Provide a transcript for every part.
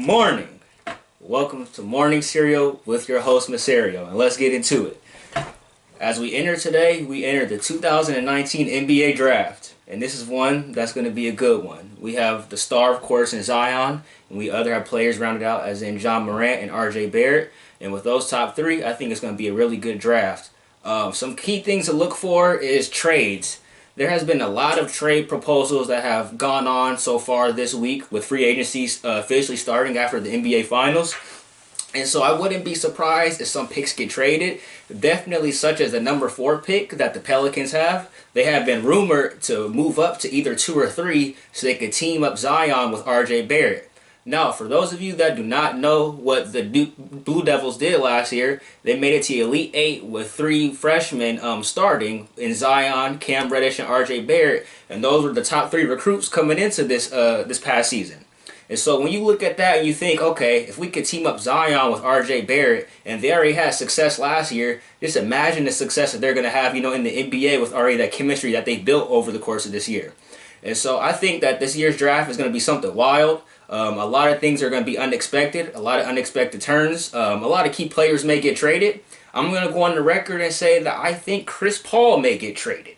morning. Welcome to Morning Cereal with your host Macerio, and let's get into it. As we enter today, we enter the 2019 NBA Draft, and this is one that's going to be a good one. We have the star, of course, in Zion, and we other have players rounded out as in Ja Morant and RJ Barrett, and with those top three, I think it's going to be a really good draft. Some key things to look for is trades. There has been a lot of trade proposals that have gone on so far this week with free agency officially starting after the NBA Finals. And so I wouldn't be surprised if some picks get traded. Definitely such as the number 4 pick that the Pelicans have. They have been rumored to move up to either 2 or 3 so they could team up Zion with RJ Barrett. Now, for those of you that do not know what the Blue Devils did last year, they made it to Elite 8 with 3 freshmen starting in Zion, Cam Reddish, and RJ Barrett, and those were the top 3 recruits coming into this past season. And so when you look at that and you think, okay, if we could team up Zion with RJ Barrett, and they already had success last year, just imagine the success that they're going to have, in the NBA with already that chemistry that they built over the course of this year. And so I think that this year's draft is going to be something wild. A lot of things are going to be unexpected, a lot of unexpected turns. A lot of key players may get traded. I'm going to go on the record and say that I think Chris Paul may get traded.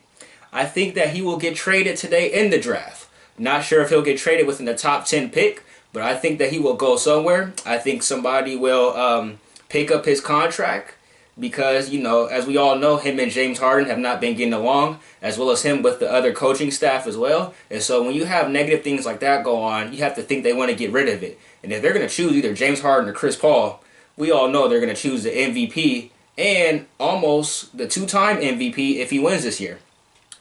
I think that he will get traded today in the draft. Not sure if he'll get traded within the top 10 pick, but I think that he will go somewhere. I think somebody will pick up his contract because, as we all know, him and James Harden have not been getting along, as well as him with the other coaching staff as well. And so when you have negative things like that go on, you have to think they want to get rid of it. And if they're going to choose either James Harden or Chris Paul, we all know they're going to choose the MVP and almost the 2-time MVP if he wins this year.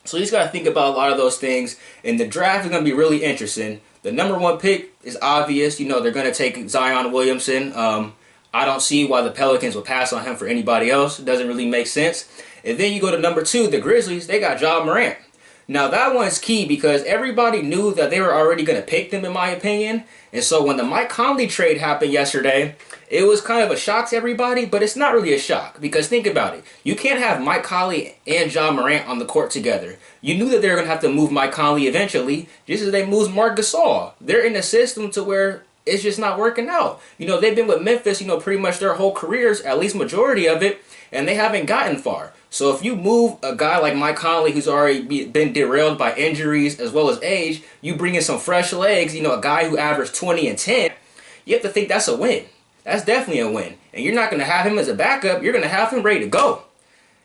So you just got to think about a lot of those things. And the draft is going to be really interesting. The number 1 pick is obvious. They're going to take Zion Williamson. I don't see why the Pelicans would pass on him for anybody else. It doesn't really make sense. And then you go to number 2, the Grizzlies. They got Ja Morant. Now that one's key because everybody knew that they were already going to pick them, in my opinion. And so when the Mike Conley trade happened yesterday, it was kind of a shock to everybody, but it's not really a shock because think about it. You can't have Mike Conley and Ja Morant on the court together. You knew that they were going to have to move Mike Conley eventually, just as they moved Marc Gasol. They're in a system to where it's just not working out. They've been with Memphis, pretty much their whole careers, at least majority of it, and they haven't gotten far. So if you move a guy like Mike Conley, who's already been derailed by injuries as well as age, you bring in some fresh legs, a guy who averaged 20 and 10, you have to think that's a win. That's definitely a win. And you're not going to have him as a backup. You're going to have him ready to go.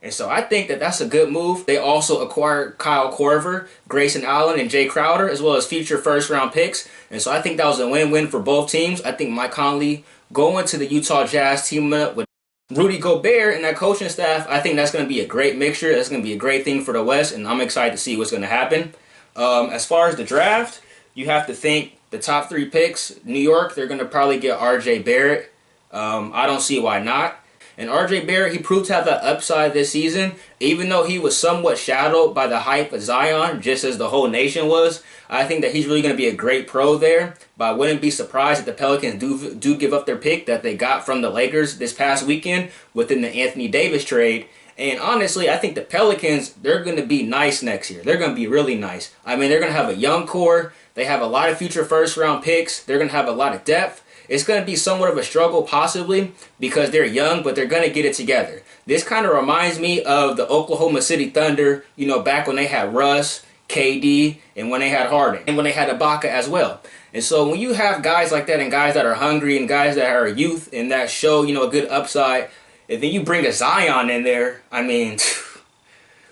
And so I think that that's a good move. They also acquired Kyle Korver, Grayson Allen, and Jay Crowder, as well as future first-round picks. And so I think that was a win-win for both teams. I think Mike Conley going to the Utah Jazz teaming up with Rudy Gobert and that coaching staff, I think that's going to be a great mixture. That's going to be a great thing for the West, and I'm excited to see what's going to happen. As far as the draft, you have to think the top 3 picks, New York, they're going to probably get RJ Barrett. I don't see why not. And RJ Barrett, he proved to have that upside this season, even though he was somewhat shadowed by the hype of Zion, just as the whole nation was. I think that he's really going to be a great pro there, but I wouldn't be surprised if the Pelicans do give up their pick that they got from the Lakers this past weekend within the Anthony Davis trade. And honestly, I think the Pelicans, they're going to be nice next year. They're going to be really nice. I mean, they're going to have a young core. They have a lot of future first-round picks. They're going to have a lot of depth. It's going to be somewhat of a struggle possibly because they're young, but they're going to get it together. This kind of reminds me of the Oklahoma City Thunder, back when they had Russ, KD, and when they had Harden, and when they had Ibaka as well. And so when you have guys like that and guys that are hungry and guys that are youth and that show, a good upside, and then you bring a Zion in there, I mean,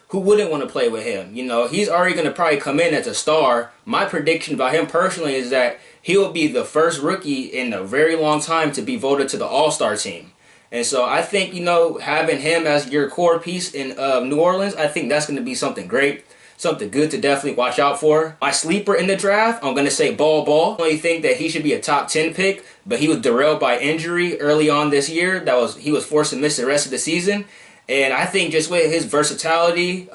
who wouldn't want to play with him? He's already going to probably come in as a star. My prediction about him personally is that he will be the first rookie in a very long time to be voted to the All-Star team. And so I think, having him as your core piece in New Orleans, I think that's going to be something great. Something good to definitely watch out for. My sleeper in the draft, I'm going to say Ball. I only think that he should be a top 10 pick, but he was derailed by injury early on this year. He was forced to miss the rest of the season. And I think just with his versatility,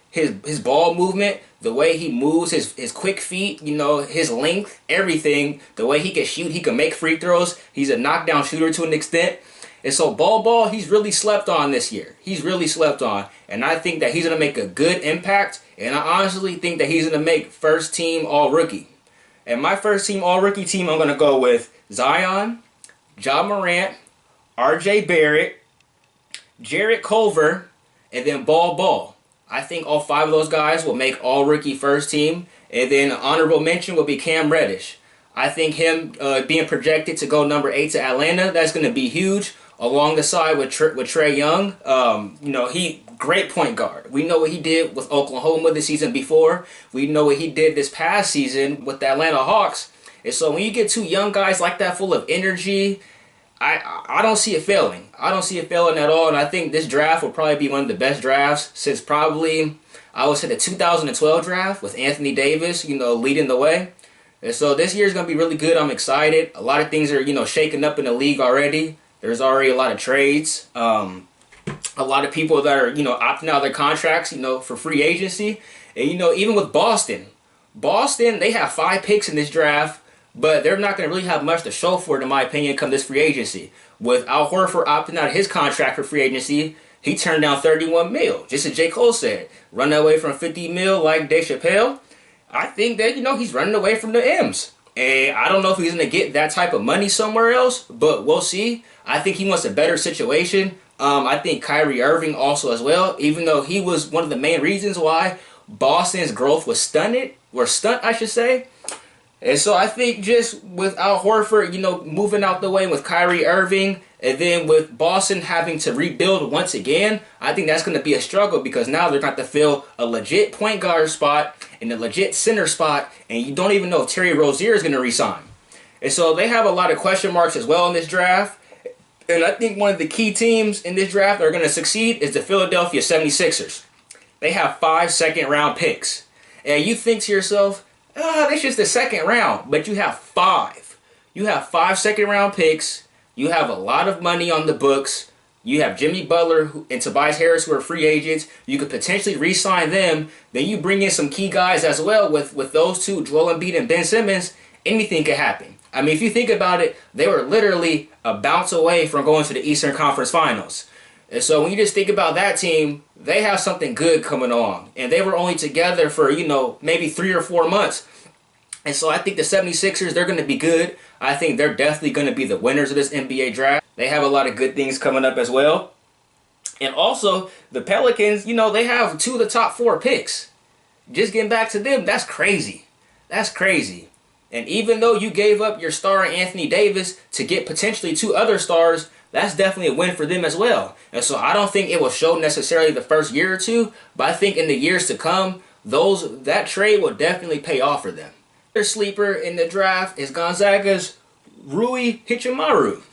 his ball movement, the way he moves, his quick feet, his length, everything, the way he can shoot, he can make free throws. He's a knockdown shooter to an extent. And so Ball, he's really slept on this year. He's really slept on. And I think that he's going to make a good impact. And I honestly think that he's going to make first team all rookie. And my first team, all-rookie team, I'm going to go with Zion, Ja Morant, R.J. Barrett, Jarrett Culver, and then Ball. I think all 5 of those guys will make all-rookie first team. And then an honorable mention will be Cam Reddish. I think him being projected to go number 8 to Atlanta, that's going to be huge. Along the side with Trae Young, he great point guard. We know what he did with Oklahoma the season before. We know what he did this past season with the Atlanta Hawks. And so when you get 2 young guys like that full of energy, I don't see it failing. I don't see it failing at all. And I think this draft will probably be one of the best drafts since probably, I would say, the 2012 draft with Anthony Davis, leading the way. And so this year is going to be really good. I'm excited. A lot of things are, shaking up in the league already. There's already a lot of trades. A lot of people that are, opting out of their contracts, for free agency. And, even with Boston, they have 5 picks in this draft, but they're not going to really have much to show for it, in my opinion, come this free agency. With Al Horford opting out of his contract for free agency, he turned down $31 million. Just as J. Cole said, run away from $50 million like Dave Chappelle. I think that, he's running away from the M's. And I don't know if he's going to get that type of money somewhere else, but we'll see. I think he wants a better situation. I think Kyrie Irving also as well, even though he was one of the main reasons why Boston's growth was stunt, I should say. And so I think just with Al Horford, moving out the way with Kyrie Irving, and then with Boston having to rebuild once again, I think that's going to be a struggle because now they're going to have to fill a legit point guard spot and a legit center spot, and you don't even know if Terry Rozier is going to resign. And so they have a lot of question marks as well in this draft. And I think one of the key teams in this draft that are going to succeed is the Philadelphia 76ers. They have 5 second-round picks. And you think to yourself, that's just the second round. But you have 5. You have 5 second-round picks. You have a lot of money on the books. You have Jimmy Butler and Tobias Harris who are free agents. You could potentially re-sign them. Then you bring in some key guys as well with those 2, Joel Embiid and Ben Simmons. Anything could happen. I mean, if you think about it, they were literally a bounce away from going to the Eastern Conference Finals. And so when you just think about that team, they have something good coming on. And they were only together for, maybe 3 or 4 months. And so I think the 76ers, they're going to be good. I think they're definitely going to be the winners of this NBA draft. They have a lot of good things coming up as well. And also, the Pelicans, they have 2 of the top 4 picks. Just getting back to them, that's crazy. That's crazy. And even though you gave up your star Anthony Davis to get potentially 2 other stars, that's definitely a win for them as well. And so I don't think it will show necessarily the first year or 2, but I think in the years to come, that trade will definitely pay off for them. Their sleeper in the draft is Gonzaga's Rui Hachimura.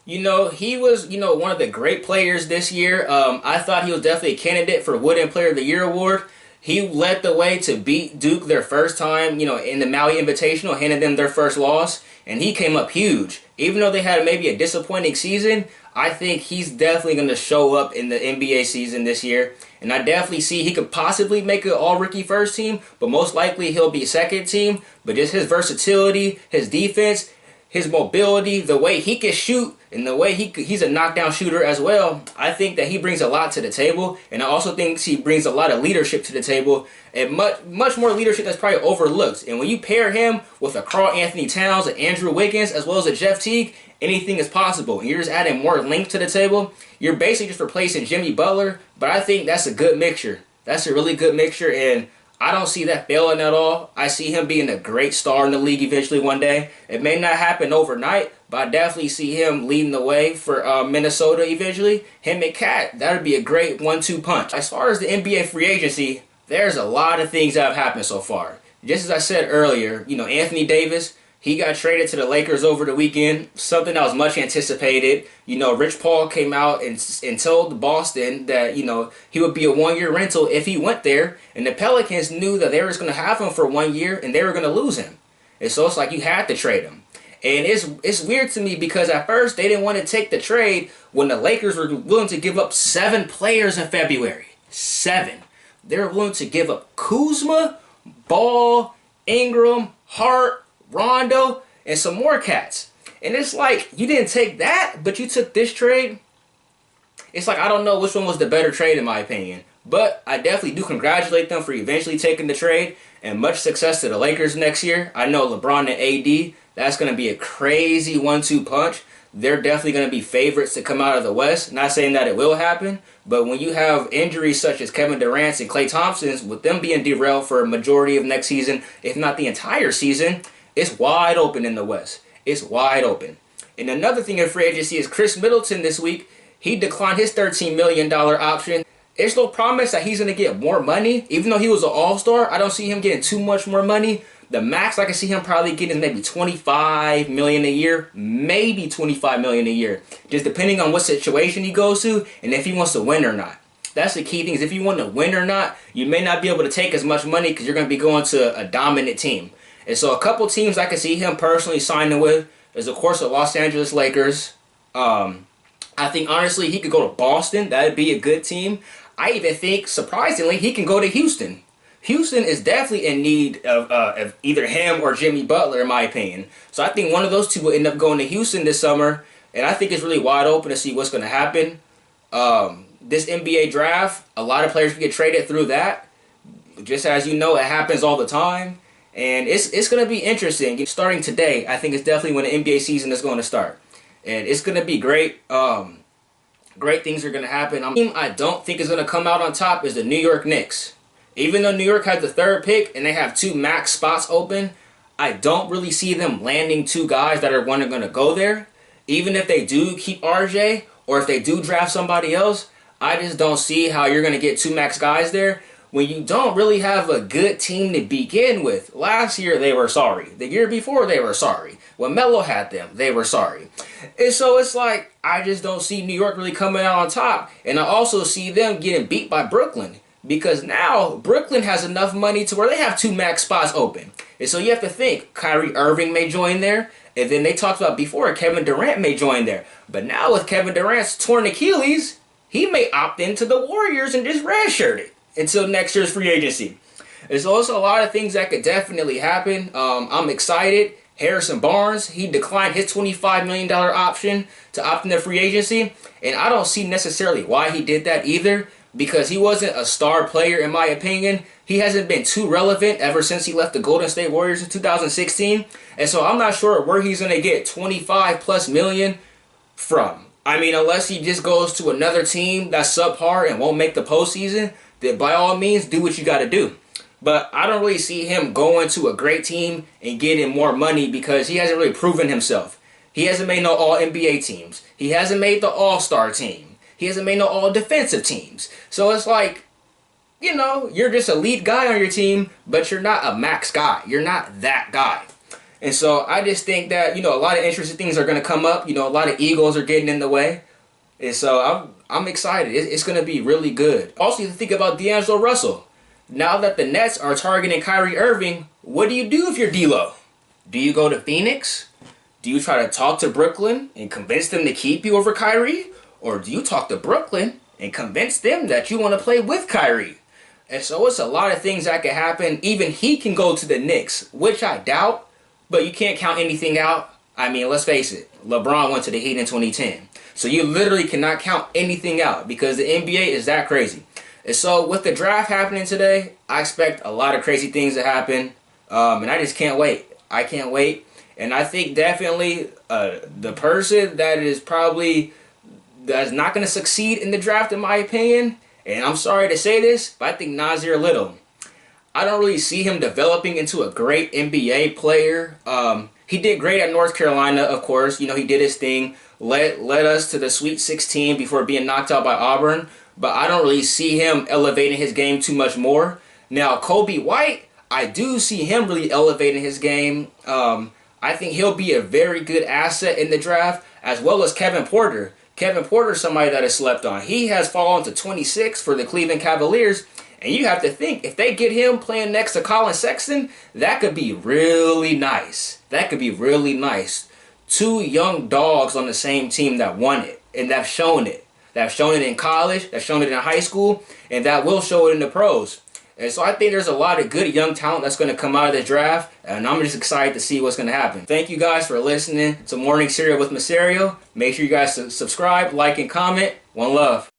He was, one of the great players this year. I thought he was definitely a candidate for Wooden Player of the Year award. He led the way to beat Duke their first time, in the Maui Invitational, handed them their first loss, and he came up huge. Even though they had maybe a disappointing season, I think he's definitely going to show up in the NBA season this year, and I definitely see he could possibly make an all-rookie first team, but most likely he'll be second team, but just his versatility, his defense, his mobility, the way he can shoot, and the way he's a knockdown shooter as well, I think that he brings a lot to the table. And I also think he brings a lot of leadership to the table, and much more leadership that's probably overlooked. And when you pair him with a Karl Anthony Towns, an Andrew Wiggins, as well as a Jeff Teague, anything is possible. And you're just adding more length to the table. You're basically just replacing Jimmy Butler, but I think that's a good mixture. That's a really good mixture, and I don't see that failing at all. I see him being a great star in the league eventually one day. It may not happen overnight, but I definitely see him leading the way for Minnesota eventually. Him and Cat, that would be a great 1-2 punch. As far as the NBA free agency, there's a lot of things that have happened so far. Just as I said earlier, Anthony Davis, he got traded to the Lakers over the weekend, something that was much anticipated. Rich Paul came out and told Boston that, he would be a 1-year rental if he went there. And the Pelicans knew that they were going to have him for 1 year and they were going to lose him. And so it's like you had to trade him. And it's weird to me because at first they didn't want to take the trade when the Lakers were willing to give up 7 players in February. 7. They were willing to give up Kuzma, Ball, Ingram, Hart, Rondo, and some more cats. And it's like, you didn't take that, but you took this trade. It's like, I don't know which one was the better trade in my opinion. But I definitely do congratulate them for eventually taking the trade, and much success to the Lakers next year. I know LeBron and AD, that's going to be a crazy 1-2 punch. They're definitely going to be favorites to come out of the West. Not saying that it will happen, but when you have injuries such as Kevin Durant's and Klay Thompson's, with them being derailed for a majority of next season, if not the entire season, it's wide open in the West. It's wide open. And another thing in free agency is Chris Middleton this week. He declined his $13 million option. There's no promise that he's going to get more money. Even though he was an all-star, I don't see him getting too much more money. The max I can see him probably getting is maybe $25 million a year. Maybe $25 million a year. Just depending on what situation he goes to and if he wants to win or not. That's the key thing, is if you want to win or not, you may not be able to take as much money because you're going to be going to a dominant team. And so a couple teams I can see him personally signing with is, of course, the Los Angeles Lakers. I think, honestly, he could go to Boston. That would be a good team. I even think, surprisingly, he can go to Houston. Houston is definitely in need of either him or Jimmy Butler, in my opinion. So I think one of those two will end up going to Houston this summer. And I think it's really wide open to see what's going to happen. This NBA draft, a lot of players get traded through that. Just as you know, it happens all the time. And it's going to be interesting. Starting today, I think it's definitely when the NBA season is going to start. And it's going to be great. Great things are going to happen. The team I don't think is going to come out on top is the New York Knicks. Even though New York has the 3rd pick and they have 2 max spots open, I don't really see them landing 2 guys that are going to go there. Even if they do keep RJ or if they do draft somebody else, I just don't see how you're going to get 2 max guys there when you don't really have a good team to begin with. Last year, they were sorry. The year before, they were sorry. When Melo had them, they were sorry. And so it's like, I just don't see New York really coming out on top. And I also see them getting beat by Brooklyn. Because now, Brooklyn has enough money to where they have 2 max spots open. And so you have to think, Kyrie Irving may join there. And then they talked about before, Kevin Durant may join there. But now with Kevin Durant's torn Achilles, he may opt into the Warriors and just redshirt it until next year's free agency. There's also a lot of things that could definitely happen. I'm excited. Harrison Barnes, he declined his $25 million option to opt into free agency. And I don't see necessarily why he did that either, because he wasn't a star player in my opinion. He hasn't been too relevant ever since he left the Golden State Warriors in 2016. And so I'm not sure where he's going to get 25+ million from. I mean, unless he just goes to another team that's subpar and won't make the postseason, then by all means, do what you got to do. But I don't really see him going to a great team and getting more money because he hasn't really proven himself. He hasn't made no All-NBA teams. He hasn't made the All-Star team. He hasn't made no All-Defensive teams. So it's like, you know, you're just a lead guy on your team, but you're not a max guy. You're not that guy. And so I just think that, you know, a lot of interesting things are going to come up. You know, a lot of egos are getting in the way. And so I'm excited. It's going to be really good. Also, you think about D'Angelo Russell. Now that the Nets are targeting Kyrie Irving, what do you do if you're D'Lo? Do you go to Phoenix? Do you try to talk to Brooklyn and convince them to keep you over Kyrie? Or do you talk to Brooklyn and convince them that you want to play with Kyrie? And so it's a lot of things that could happen. Even he can go to the Knicks, which I doubt, but you can't count anything out. I mean, let's face it, LeBron went to the Heat in 2010. So you literally cannot count anything out because the NBA is that crazy. And so with the draft happening today, I expect a lot of crazy things to happen. And I just can't wait. I can't wait. And I think definitely the person that's not going to succeed in the draft, in my opinion, and I'm sorry to say this, but I think Nasir Little. I don't really see him developing into a great NBA player. He did great at North Carolina, of course. You know, he did his thing. Led us to the Sweet 16 before being knocked out by Auburn. But I don't really see him elevating his game too much more. Now, Kobe White, I do see him really elevating his game. I think he'll be a very good asset in the draft, as well as Kevin Porter. Kevin Porter is somebody that is slept on. He has fallen to 26 for the Cleveland Cavaliers. And you have to think, if they get him playing next to Colin Sexton, that could be really nice. That could be really nice. 2 young dogs on the same team that won it and that have shown it. That have shown it in college, that have shown it in high school, and that will show it in the pros. And so I think there's a lot of good young talent that's going to come out of the draft, and I'm just excited to see what's going to happen. Thank you guys for listening to Morning Cereal with Macerio. Make sure you guys subscribe, like, and comment. One love.